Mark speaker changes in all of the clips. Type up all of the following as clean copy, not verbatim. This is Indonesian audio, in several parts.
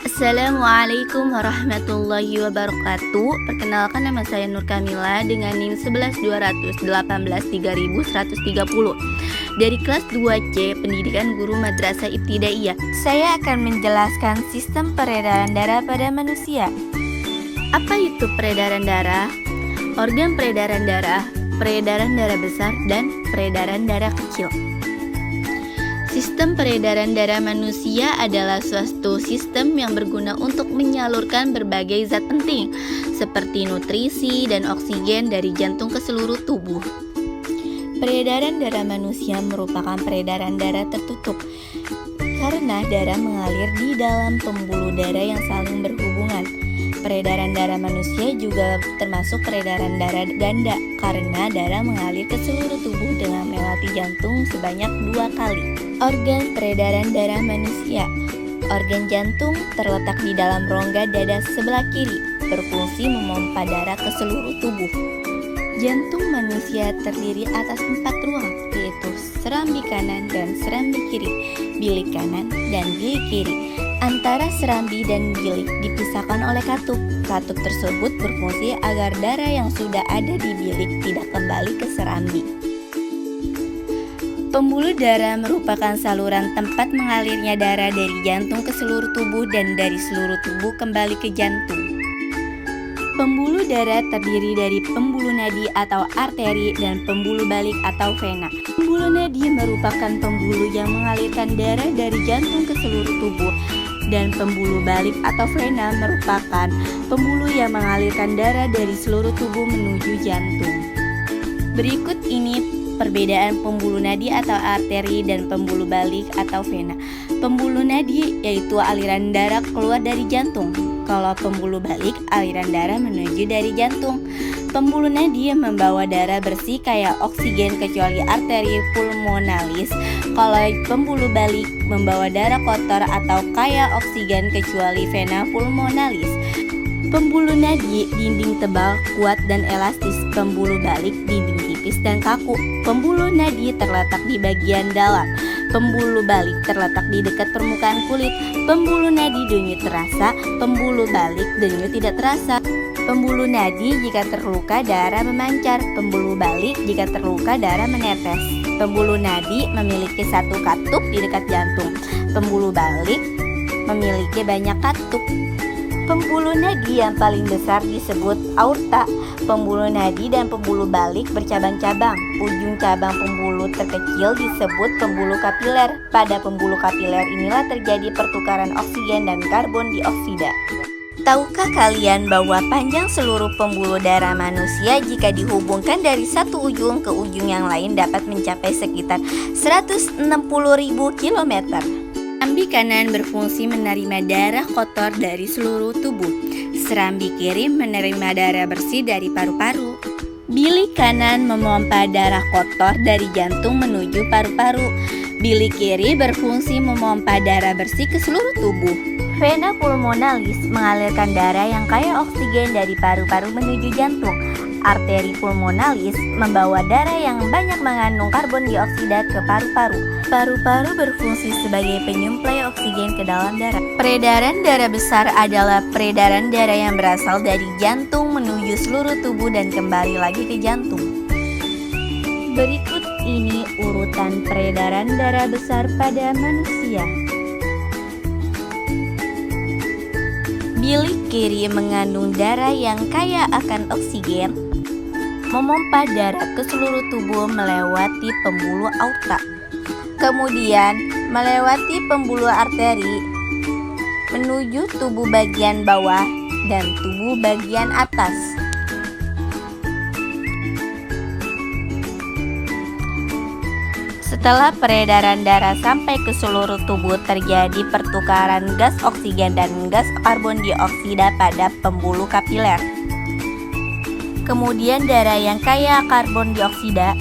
Speaker 1: Assalamualaikum warahmatullahi wabarakatuh. Perkenalkan, nama saya Nur Kamila dengan NIM 11.218.3130 dari kelas 2C Pendidikan Guru Madrasah Ibtidaiyah. Saya akan menjelaskan sistem peredaran darah pada manusia. Apa itu peredaran darah? Organ peredaran darah besar dan peredaran darah kecil. Sistem peredaran darah manusia adalah suatu sistem yang berguna untuk menyalurkan berbagai zat penting seperti nutrisi dan oksigen dari jantung ke seluruh tubuh. Peredaran darah manusia merupakan peredaran darah tertutup karena darah mengalir di dalam pembuluh darah yang saling berhubungan. Peredaran darah manusia juga termasuk peredaran darah ganda karena darah mengalir ke seluruh tubuh dengan melewati jantung sebanyak 2 kali. Organ peredaran darah manusia. Organ jantung terletak di dalam rongga dada sebelah kiri, berfungsi memompa darah ke seluruh tubuh. Jantung manusia terdiri atas 4 ruang, yaitu serambi kanan dan serambi kiri, bilik kanan dan bilik kiri. Antara serambi dan bilik dipisahkan oleh katup. Katup tersebut berfungsi agar darah yang sudah ada di bilik tidak kembali ke serambi. Pembuluh darah merupakan saluran tempat mengalirnya darah dari jantung ke seluruh tubuh dan dari seluruh tubuh kembali ke jantung. Pembuluh darah terdiri dari pembuluh nadi atau arteri dan pembuluh balik atau vena. Pembuluh nadi merupakan pembuluh yang mengalirkan darah dari jantung ke seluruh tubuh, dan pembuluh balik atau vena merupakan pembuluh yang mengalirkan darah dari seluruh tubuh menuju jantung. Berikut ini perbedaan pembuluh nadi atau arteri dan pembuluh balik atau vena. Pembuluh nadi yaitu aliran darah keluar dari jantung. Kalau pembuluh balik, aliran darah menuju dari jantung. Pembuluh nadi membawa darah bersih kayak oksigen kecuali arteri pulmonalis. Kalau pembuluh balik membawa darah kotor atau kaya oksigen kecuali vena pulmonalis. Pembuluh nadi dinding tebal, kuat dan elastis. Pembuluh balik dinding tipis dan kaku. Pembuluh nadi terletak di bagian dalam. Pembuluh balik terletak di dekat permukaan kulit. Pembuluh nadi denyut terasa, pembuluh balik denyut tidak terasa. Pembuluh nadi jika terluka darah memancar, pembuluh balik jika terluka darah menetes. Pembuluh nadi memiliki 1 katup di dekat jantung. Pembuluh balik memiliki banyak katup. Pembuluh nadi yang paling besar disebut aorta. Pembuluh nadi dan pembuluh balik bercabang-cabang. Ujung cabang pembuluh terkecil disebut pembuluh kapiler. Pada pembuluh kapiler inilah terjadi pertukaran oksigen dan karbon dioksida. Tahukah kalian bahwa panjang seluruh pembuluh darah manusia jika dihubungkan dari satu ujung ke ujung yang lain dapat mencapai sekitar 160.000 km? Serambi kanan berfungsi menerima darah kotor dari seluruh tubuh. Serambi kiri menerima darah bersih dari paru-paru. Bilik kanan memompa darah kotor dari jantung menuju paru-paru. Bilik kiri berfungsi memompa darah bersih ke seluruh tubuh. Vena pulmonalis mengalirkan darah yang kaya oksigen dari paru-paru menuju jantung. Arteri pulmonalis membawa darah yang banyak mengandung karbon dioksida ke paru-paru. Paru-paru berfungsi sebagai penyuplai oksigen ke dalam darah. Peredaran darah besar adalah peredaran darah yang berasal dari jantung menuju seluruh tubuh dan kembali lagi ke jantung. Berikut ini urutan peredaran darah besar pada manusia. Bilik kiri mengandung darah yang kaya akan oksigen, memompa darah ke seluruh tubuh melewati pembuluh aorta, kemudian melewati pembuluh arteri menuju tubuh bagian bawah dan tubuh bagian atas. Setelah peredaran darah sampai ke seluruh tubuh, terjadi pertukaran gas oksigen dan gas karbon dioksida pada pembuluh kapiler. Kemudian darah yang kaya karbon dioksida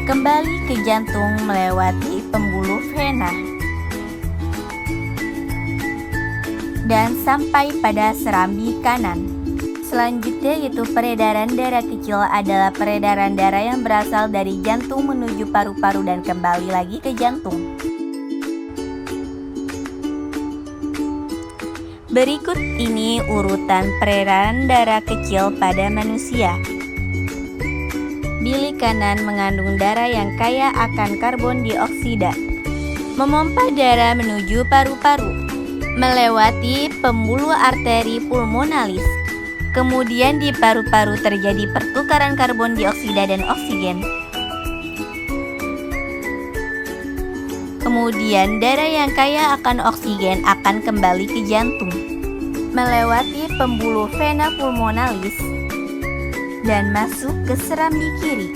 Speaker 1: kembali ke jantung melewati pembuluh vena dan sampai pada serambi kanan. Selanjutnya yaitu peredaran darah kecil adalah peredaran darah yang berasal dari jantung menuju paru-paru dan kembali lagi ke jantung. Berikut ini urutan peredaran darah kecil pada manusia. Bilik kanan mengandung darah yang kaya akan karbon dioksida. Memompa darah menuju paru-paru, melewati pembuluh arteri pulmonalis. Kemudian di paru-paru terjadi pertukaran karbon dioksida dan oksigen. Kemudian darah yang kaya akan oksigen akan kembali ke jantung, melewati pembuluh vena pulmonalis dan masuk ke serambi kiri.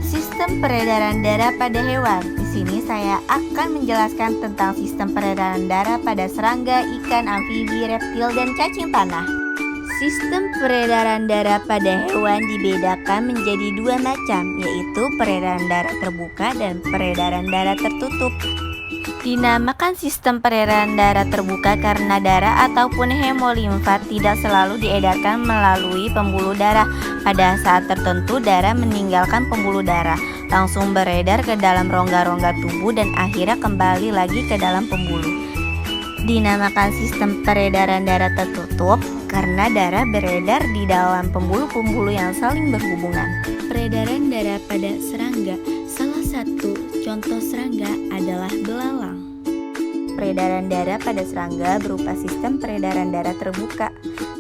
Speaker 1: Sistem peredaran darah pada hewan. Di sini saya akan menjelaskan tentang sistem peredaran darah pada serangga, ikan, amfibi, reptil, dan cacing tanah. Sistem peredaran darah pada hewan dibedakan menjadi dua macam, yaitu peredaran darah terbuka dan peredaran darah tertutup. Dinamakan sistem peredaran darah terbuka karena darah ataupun hemolimfa tidak selalu diedarkan melalui pembuluh darah. Pada saat tertentu darah meninggalkan pembuluh darah, langsung beredar ke dalam rongga-rongga tubuh dan akhirnya kembali lagi ke dalam pembuluh. Dinamakan sistem peredaran darah tertutup karena darah beredar di dalam pembuluh-pembuluh yang saling berhubungan. Peredaran darah pada serangga. Salah satu contoh serangga adalah belalang. Peredaran darah pada serangga berupa sistem peredaran darah terbuka.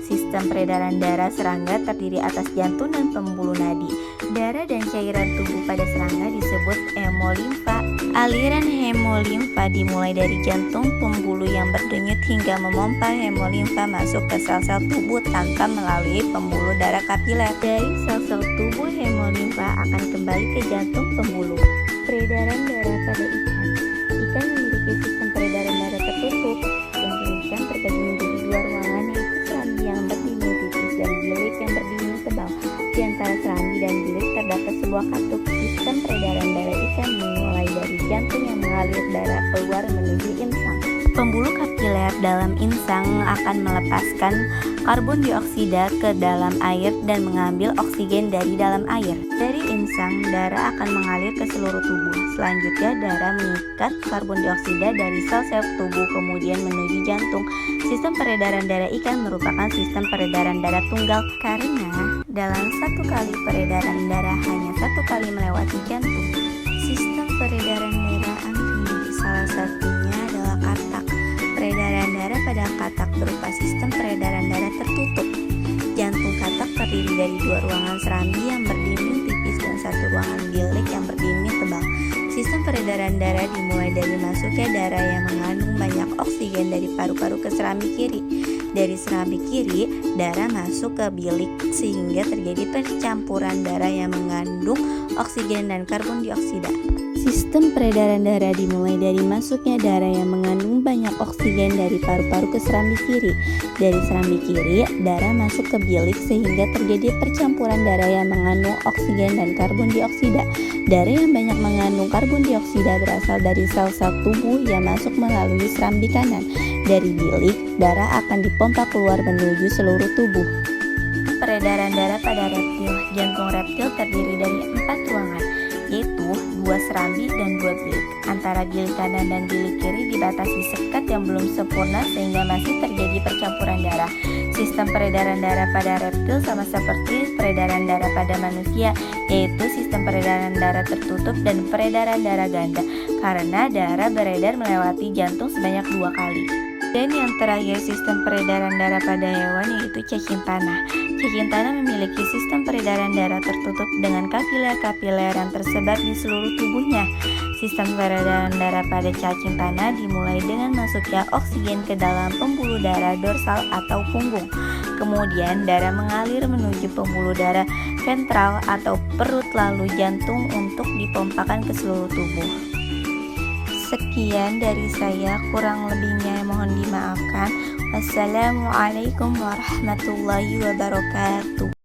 Speaker 1: Sistem peredaran darah serangga terdiri atas jantung dan pembuluh nadi. Darah dan cairan tubuh pada serangga disebut hemolimfa. Aliran hemolimfa dimulai dari jantung pembuluh yang berdenyut hingga memompa hemolimfa masuk ke sel-sel tubuh tanpa melalui pembuluh darah kapiler. Dari sel-sel tubuh hemolimfa akan kembali ke jantung pembuluh. Peredaran darah pada ikan. Ikan memiliki sistem peredaran darah tertutup. Jantung ikan terbagi menjadi dua ruangan, yaitu serambi yang berdinding tipis dan bilik yang berdinding tebal. Di antara serambi dan bilik terdapat sebuah katup. Sistem peredaran darah ikan dimulai dari jantung yang mengalir darah keluar menuju insang. Pembuluh kapiler dalam insang akan melepaskan karbon dioksida ke dalam air dan mengambil oksigen dari dalam air. Dari insang, darah akan mengalir ke seluruh tubuh. Selanjutnya, darah mengikat karbon dioksida dari sel-sel tubuh kemudian menuju jantung. Sistem peredaran darah ikan merupakan sistem peredaran darah tunggal karena dalam satu kali peredaran darah hanya satu kali melewati jantung. Sistem peredaran darah amfibi, salah satunya adalah katak. Peredaran darah pada katak berupa sistem peredaran darah tertutup. Jantung katak terdiri dari dua ruangan serambi yang berdinding tipis dan satu ruangan bilik yang berdinding tebal. Sistem peredaran darah dimulai dari masuknya darah yang mengandung banyak oksigen dari paru-paru ke serambi kiri. Dari serambi kiri, darah masuk ke bilik sehingga terjadi percampuran darah yang mengandung oksigen dan karbon dioksida. Sistem peredaran darah dimulai dari masuknya darah yang mengandung banyak oksigen dari paru-paru ke serambi kiri. Dari serambi kiri, darah masuk ke bilik sehingga terjadi percampuran darah yang mengandung oksigen dan karbon dioksida. Darah yang banyak mengandung karbon dioksida berasal dari sel-sel tubuh yang masuk melalui serambi kanan. Dari bilik, darah akan dipompa keluar menuju seluruh tubuh. Peredaran darah pada reptil. Jantung reptil terdiri dari 4 ruangan, yaitu 2 serambi dan 2 bilik. Antara bilik kanan dan bilik kiri dibatasi sekat yang belum sempurna sehingga masih terjadi percampuran darah. Sistem peredaran darah pada reptil sama seperti peredaran darah pada manusia, yaitu sistem peredaran darah tertutup dan peredaran darah ganda, karena darah beredar melewati jantung sebanyak 2 kali. Dan yang terakhir, sistem peredaran darah pada hewan yaitu cacing tanah. Cacing tanah memiliki sistem peredaran darah tertutup dengan kapiler-kapiler yang tersebar di seluruh tubuhnya. Sistem peredaran darah pada cacing tanah dimulai dengan masuknya oksigen ke dalam pembuluh darah dorsal atau punggung. Kemudian darah mengalir menuju pembuluh darah ventral atau perut lalu jantung untuk dipompakan ke seluruh tubuh. Sekian dari saya, kurang lebihnya mohon dimaafkan. Wassalamualaikum warahmatullahi wabarakatuh.